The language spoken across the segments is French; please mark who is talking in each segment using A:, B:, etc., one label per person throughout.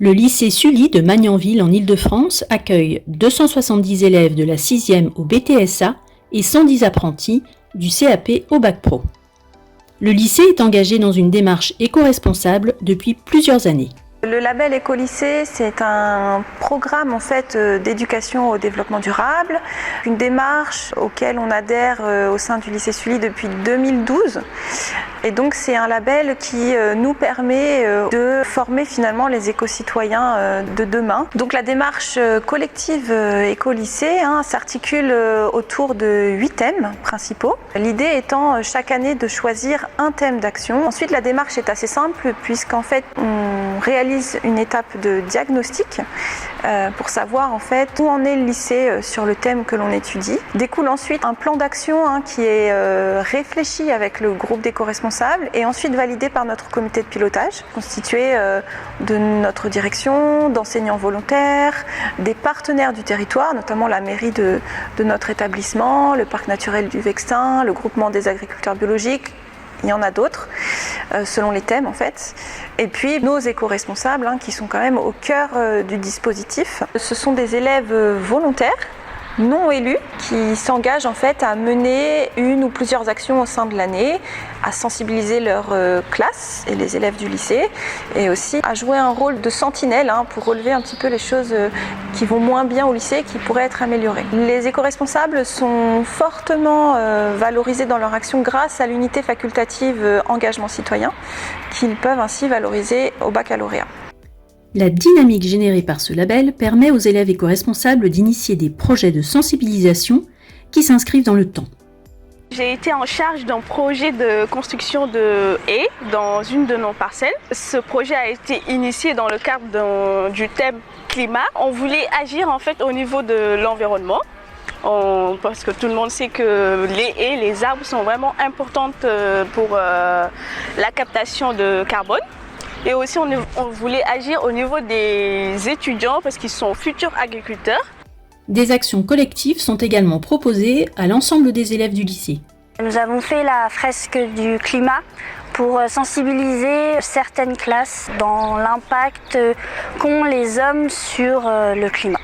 A: Le lycée Sully de Magnanville en Île-de-France accueille 270 élèves de la 6e au BTSA et 110 apprentis du CAP au Bac Pro. Le lycée est engagé dans une démarche éco-responsable depuis plusieurs années.
B: Le label Écolycée, c'est un programme d'éducation au développement durable, une démarche auquel on adhère au sein du lycée Sully depuis 2012. Et donc c'est un label qui nous permet de former finalement les éco-citoyens de demain. Donc la démarche collective Écolycée s'articule autour de 8 thèmes principaux. L'idée étant chaque année de choisir un thème d'action. Ensuite la démarche est assez simple puisqu'en fait on réalise une étape de diagnostic pour savoir où en est le lycée sur le thème que l'on étudie. Découle ensuite un plan d'action qui est réfléchi avec le groupe d'éco-responsables et ensuite validé par notre comité de pilotage, constitué de notre direction, d'enseignants volontaires, des partenaires du territoire, notamment la mairie de notre établissement, le parc naturel du Vexin, le groupement des agriculteurs biologiques. Il y en a d'autres, selon les thèmes Et puis nos éco-responsables qui sont quand même au cœur du dispositif. Ce sont des élèves volontaires, non élus, qui s'engagent à mener une ou plusieurs actions au sein de l'année, à sensibiliser leur classe et les élèves du lycée, et aussi à jouer un rôle de sentinelle pour relever un petit peu les choses qui vont moins bien au lycée et qui pourraient être améliorées. Les éco-responsables sont fortement valorisés dans leur action grâce à l'unité facultative engagement citoyen, qu'ils peuvent ainsi valoriser au baccalauréat.
A: La dynamique générée par ce label permet aux élèves éco-responsables d'initier des projets de sensibilisation qui s'inscrivent dans le temps.
C: J'ai été en charge d'un projet de construction de haies dans une de nos parcelles. Ce projet a été initié dans le cadre du thème climat. On voulait agir au niveau de l'environnement. Parce que tout le monde sait que les haies, les arbres sont vraiment importantes pour la captation de carbone. Et aussi on voulait agir au niveau des étudiants parce qu'ils sont futurs agriculteurs.
A: Des actions collectives sont également proposées à l'ensemble des élèves du lycée.
D: Nous avons fait la fresque du climat pour sensibiliser certaines classes dans l'impact qu'ont les hommes sur le climat.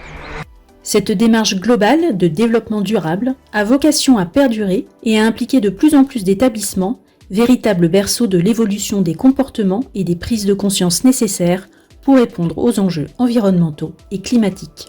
A: Cette démarche globale de développement durable a vocation à perdurer et à impliquer de plus en plus d'établissements, véritable berceau de l'évolution des comportements et des prises de conscience nécessaires pour répondre aux enjeux environnementaux et climatiques.